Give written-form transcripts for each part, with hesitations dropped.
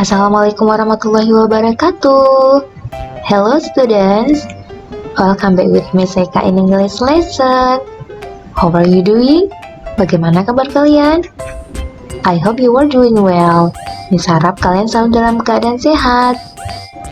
Assalamualaikum warahmatullahi wabarakatuh. Hello students, welcome back with Miss Eka in English lesson. How are you doing? Bagaimana kabar kalian? I hope you are doing well. Miss harap kalian selalu dalam keadaan sehat.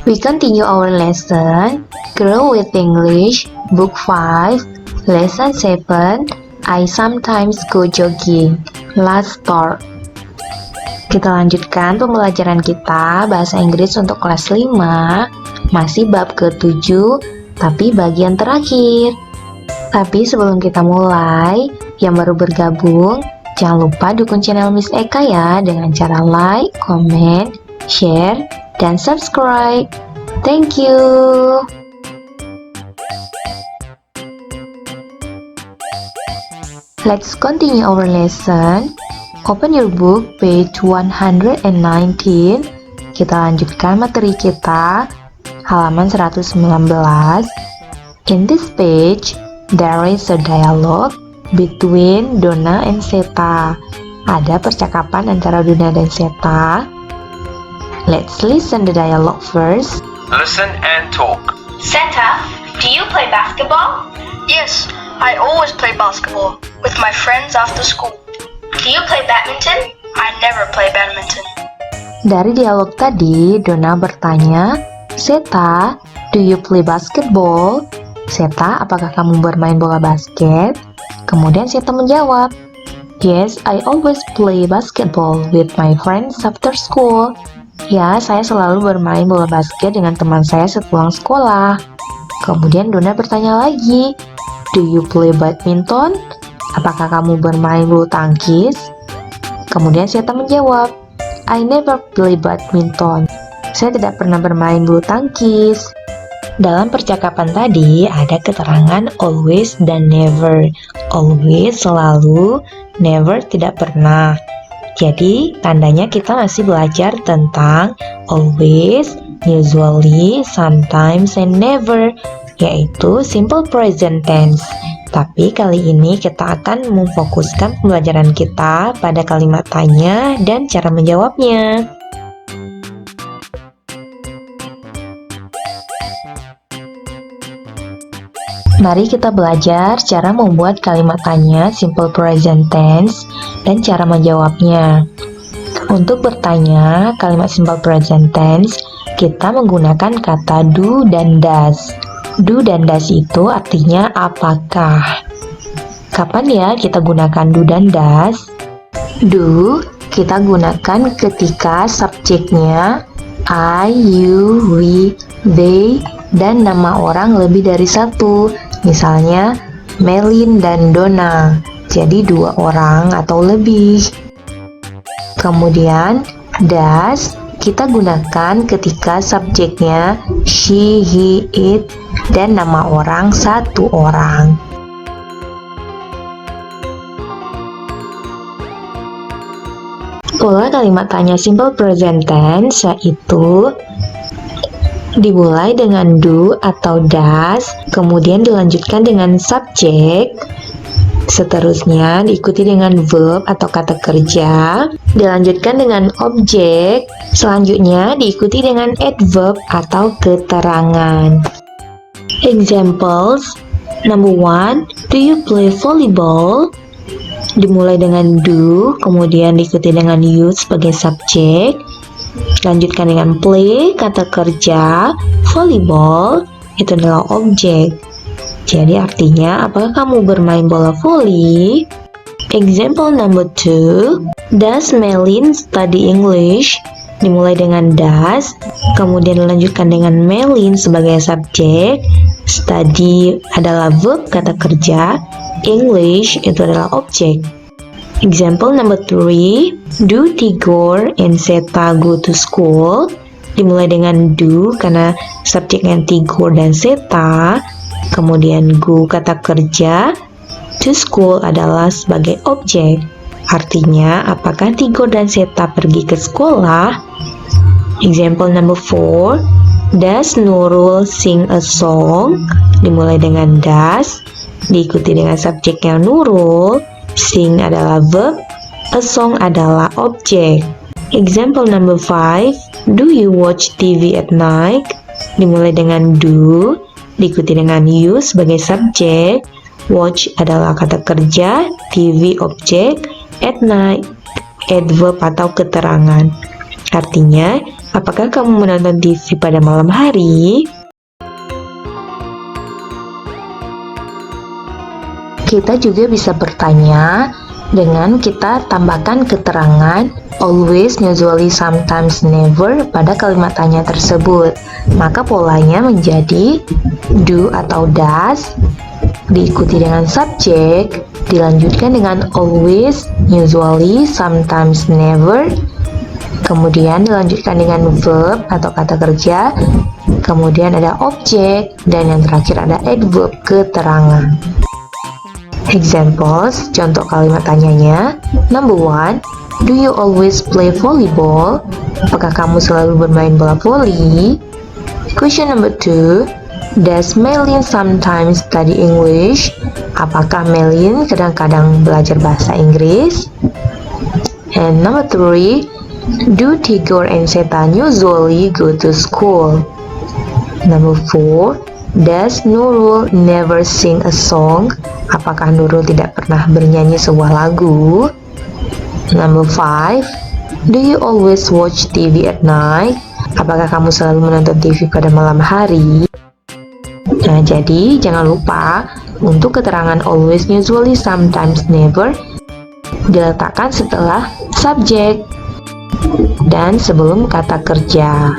We continue our lesson, Grow with English, Book 5, Lesson 7, I sometimes go jogging. Let's start. Kita lanjutkan pembelajaran kita bahasa Inggris untuk kelas 5, masih bab ke-7, tapi bagian terakhir. Tapi sebelum kita mulai, yang baru bergabung, jangan lupa dukung channel Miss Eka ya dengan cara like, comment, share, dan subscribe. Thank you. Let's continue our lesson. Open your book, page 119. Kita lanjutkan materi kita, halaman 119. In this page, there is a dialogue between Donna and Seta. Ada percakapan antara Donna dan Seta. Let's listen the dialogue first. Listen and talk. Seta, do you play basketball? Yes, I always play basketball with my friends after school. Do you play badminton? I never play badminton. Dari dialog tadi, Donna bertanya, Seta, do you play basketball? Seta, apakah kamu bermain bola basket? Kemudian Seta menjawab, Yes, I always play basketball with my friends after school. Ya, saya selalu bermain bola basket dengan teman saya sepulang sekolah. Kemudian Donna bertanya lagi, Do you play badminton? Apakah kamu bermain bulu tangkis? Kemudian Seta menjawab, I never play badminton. Saya tidak pernah bermain bulu tangkis. Dalam percakapan tadi ada keterangan always dan never. Always selalu, never tidak pernah. Jadi tandanya kita masih belajar tentang always, usually, sometimes, and never, yaitu simple present tense. Tapi kali ini kita akan memfokuskan pembelajaran kita pada kalimat tanya dan cara menjawabnya. Mari kita belajar cara membuat kalimat tanya simple present tense dan cara menjawabnya. Untuk bertanya kalimat simple present tense, kita menggunakan kata do dan does. Do dan does itu artinya apakah. Kapan ya kita gunakan do dan does? Do kita gunakan ketika subjeknya I, you, we, they, dan nama orang lebih dari satu. Misalnya Melin dan Donna. Jadi dua orang atau lebih. Kemudian does kita gunakan ketika subjeknya she, he, it, dan nama orang satu orang. Pola kalimat tanya simple present tense yaitu dimulai dengan do atau does, kemudian dilanjutkan dengan subjek, seterusnya diikuti dengan verb atau kata kerja, dilanjutkan dengan objek, selanjutnya diikuti dengan adverb atau keterangan. Examples, number 1, do you play volleyball? Dimulai dengan do, kemudian diikuti dengan you sebagai subjek, lanjutkan dengan play, kata kerja, volleyball, itu adalah objek. Jadi artinya, apakah kamu bermain bola voli? Example number 2, does Melin study English? Dimulai dengan does, kemudian dilanjutkan dengan Melin sebagai subjek, study adalah verb kata kerja, English itu adalah objek. Example number 3, do Tigor and Seta go to school? Dimulai dengan do karena subjeknya Tigor dan Seta, kemudian go kata kerja, to school adalah sebagai objek. Artinya, apakah Tigor dan Seta pergi ke sekolah? Example number 4, does Nurul sing a song? Dimulai dengan does, diikuti dengan subjeknya Nurul, sing adalah verb, a song adalah objek. Example number 5, Do you watch TV at night? Dimulai dengan do, diikuti dengan you sebagai subjek, watch adalah kata kerja, TV objek, at night adverb atau keterangan. Artinya, apakah kamu menonton TV pada malam hari? Kita juga bisa bertanya dengan kita tambahkan keterangan always, usually, sometimes, never pada kalimat tanya tersebut. Maka polanya menjadi do atau does, diikuti dengan subjek, dilanjutkan dengan always, usually, sometimes, never, kemudian dilanjutkan dengan verb atau kata kerja, kemudian ada objek, dan yang terakhir ada adverb, keterangan. Examples, contoh kalimat tanyanya. Number 1, do you always play volleyball? Apakah kamu selalu bermain bola voli? Question number 2, does Melin sometimes study English? Apakah Melin kadang-kadang belajar bahasa Inggris? And number 3, do Tigor and Setan usually go to school? Number 4, does Nurul never sing a song? Apakah Nurul tidak pernah bernyanyi sebuah lagu? Number 5, do you always watch TV at night? Apakah kamu selalu menonton TV pada malam hari? Nah, jadi jangan lupa untuk keterangan always, usually, sometimes, never diletakkan setelah subjek dan sebelum kata kerja.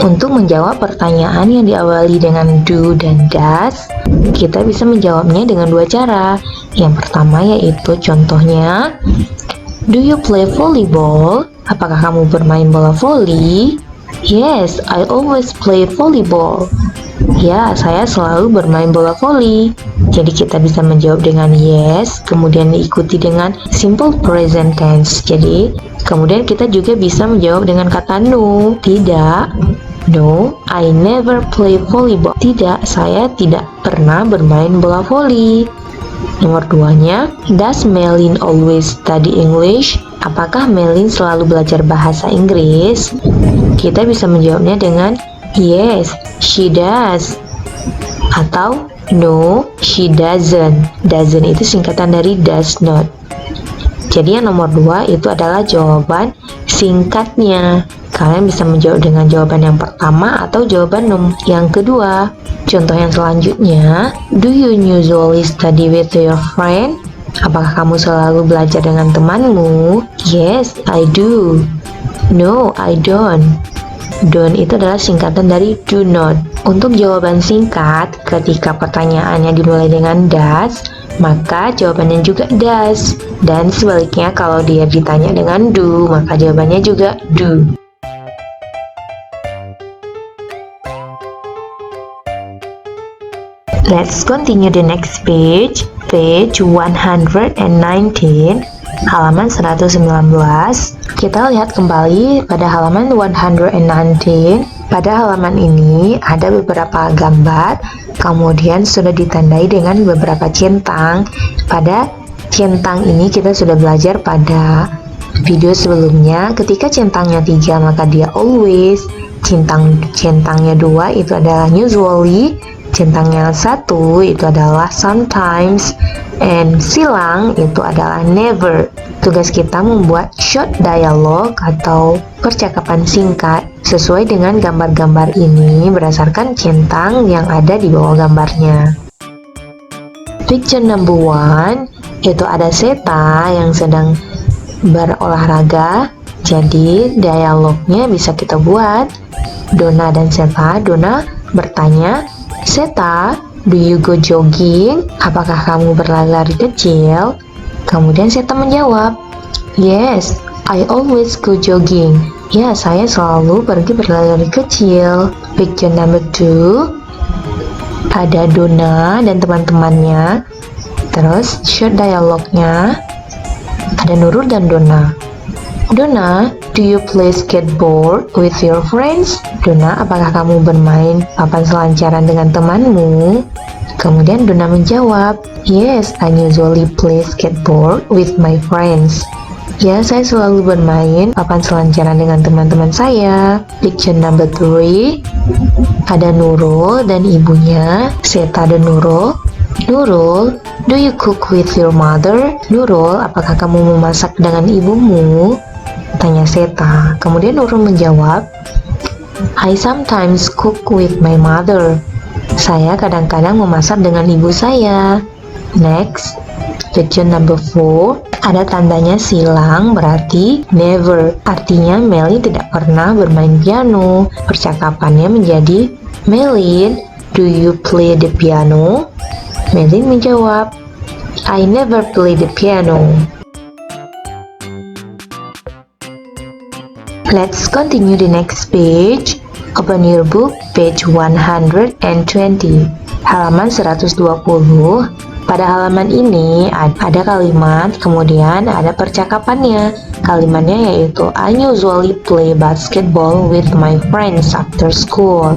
Untuk menjawab pertanyaan yang diawali dengan do dan does, kita bisa menjawabnya dengan dua cara. Yang pertama yaitu contohnya, do you play volleyball? Apakah kamu bermain bola voli? Yes, I always play volleyball. Ya, saya selalu bermain bola voli. Jadi kita bisa menjawab dengan yes, kemudian diikuti dengan simple present tense. Jadi, kemudian kita juga bisa menjawab dengan kata no, tidak. No, I never play volleyball. Tidak, saya tidak pernah bermain bola voli. Nomor 2-nya, does Melin always study English? Apakah Melin selalu belajar bahasa Inggris? Kita bisa menjawabnya dengan yes, she does. Atau no, she doesn't. Doesn't itu singkatan dari does not. Jadi yang nomor 2 itu adalah jawaban singkatnya. Kalian bisa menjawab dengan jawaban yang pertama atau jawaban yang kedua. Contoh yang selanjutnya, do you usually study with your friend? Apakah kamu selalu belajar dengan temanmu? Yes, I do. No, I don't. Don't itu adalah singkatan dari do not. Untuk jawaban singkat, ketika pertanyaannya dimulai dengan does, maka jawabannya juga does. Dan sebaliknya kalau dia ditanya dengan do, maka jawabannya juga do. Let's continue the next page, page 119, halaman 119. Kita lihat kembali pada halaman 119. Pada halaman ini ada beberapa gambar, kemudian sudah ditandai dengan beberapa centang. Pada centang ini kita sudah belajar pada video sebelumnya. Ketika centangnya 3 maka dia always, centangnya 2 itu adalah usually, centangnya 1 itu adalah sometimes, and silang itu adalah never. Tugas kita membuat short dialogue atau percakapan singkat sesuai dengan gambar-gambar ini berdasarkan centang yang ada di bawah gambarnya. Picture number 1 itu ada Seta yang sedang berolahraga. Jadi dialognya bisa kita buat Donna dan Seta. Donna bertanya, Seta, do you go jogging? Apakah kamu berlari kecil? Kemudian Seta menjawab, yes, I always go jogging. Ya, saya selalu pergi berlari kecil. Picture number 2, ada Donna dan teman-temannya. Terus short dialognya ada Nurul dan Donna. Donna, do you play skateboard with your friends? Donna, apakah kamu bermain papan selancaran dengan temanmu? Kemudian Duna menjawab, "Yes, I usually play skateboard with my friends." Ya, saya selalu bermain papan selancaran dengan teman-teman saya. Picture number 3. Ada Nurul dan ibunya. Seta dan Nurul. Nurul, do you cook with your mother? Nurul, apakah kamu memasak dengan ibumu? Tanya Seta. Kemudian Nurul menjawab, I sometimes cook with my mother. Saya kadang-kadang memasak dengan ibu saya. Next, picture number 4. Ada tandanya silang, berarti never. Artinya Melin tidak pernah bermain piano. Percakapannya menjadi, Melin, do you play the piano? Melin menjawab, I never play the piano. Let's continue the next page. Open your book, page 120. Halaman 120. Pada halaman ini ada kalimat, kemudian ada percakapannya. Kalimatnya yaitu I usually play basketball with my friends after school.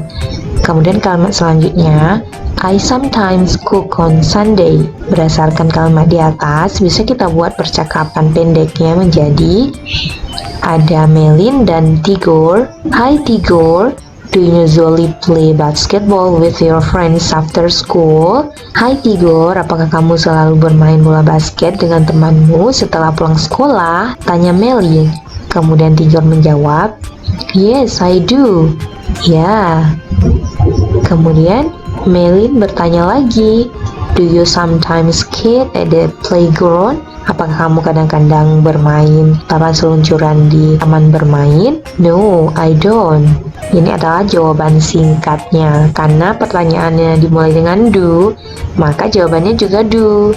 Kemudian kalimat selanjutnya, I sometimes cook on Sunday. Berdasarkan kalimat di atas, bisa kita buat percakapan pendeknya menjadi ada Melin dan Tigor. Hi Tigor, do you usually play basketball with your friends after school? Hai Tigor, apakah kamu selalu bermain bola basket dengan temanmu setelah pulang sekolah? Tanya Melin. Kemudian Tigor menjawab, Yes, I do. Ya. Kemudian Melin bertanya lagi, Do you sometimes skate at the playground? Apakah kamu kadang-kadang bermain papan seluncuran di taman bermain? No, I don't. Ini adalah jawaban singkatnya. Karena pertanyaannya dimulai dengan do, maka jawabannya juga do.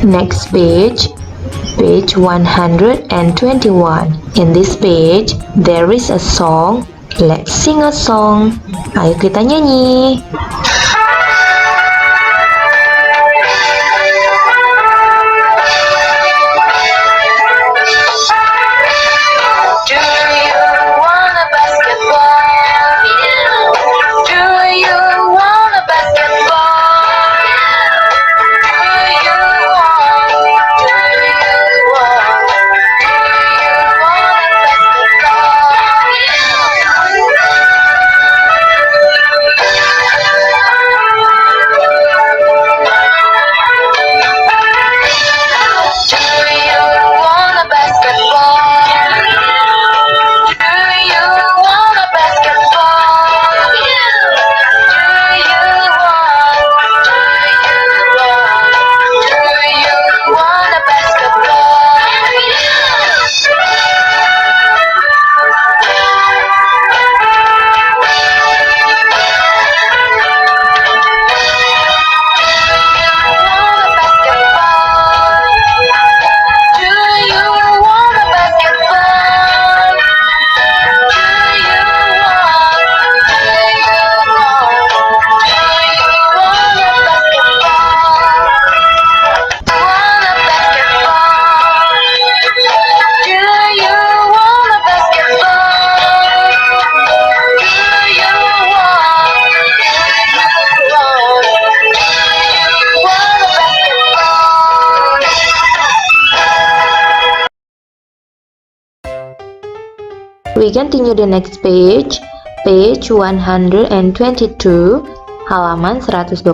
Next page, page 121. In this page, there is a song. Let's sing a song. Ayo kita nyanyi. We continue the next page, page 122, halaman 122.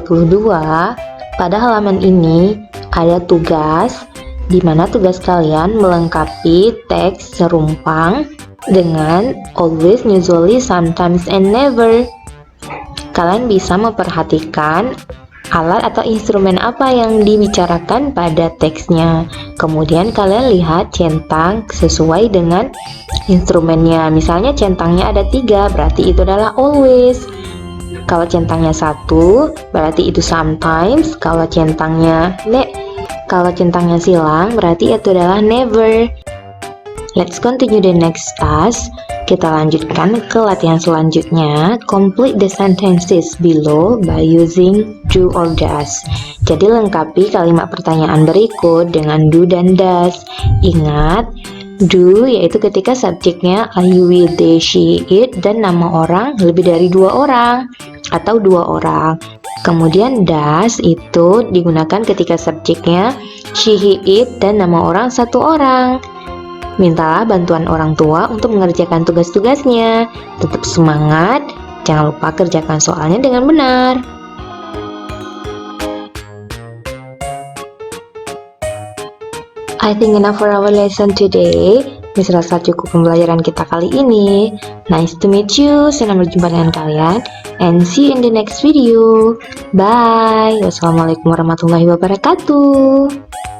Pada halaman ini ada tugas, di mana tugas kalian melengkapi teks serumpang dengan always, usually, sometimes, and never. Kalian bisa memperhatikan alat atau instrumen apa yang dibicarakan pada teksnya. Kemudian kalian lihat centang sesuai dengan instrumennya. Misalnya centangnya ada 3, berarti itu adalah always. Kalau centangnya 1, berarti itu sometimes. Kalau centangnya silang, berarti itu adalah never. Let's continue the next task. Kita lanjutkan ke latihan selanjutnya. Complete the sentences below by using do or does. Jadi lengkapi kalimat pertanyaan berikut dengan do dan does. Ingat, Do yaitu ketika subjeknya I, we, they, she, it dan nama orang lebih dari 2 orang atau 2 orang. Kemudian does itu digunakan ketika subjeknya she, he, it dan nama orang 1 orang. Mintalah bantuan orang tua untuk mengerjakan tugas-tugasnya. Tetap semangat, jangan lupa kerjakan soalnya dengan benar. I think enough for our lesson today. Miss rasa cukup pembelajaran kita kali ini. Nice to meet you. Senang berjumpa dengan kalian. And see you in the next video. Bye. Wassalamualaikum warahmatullahi wabarakatuh.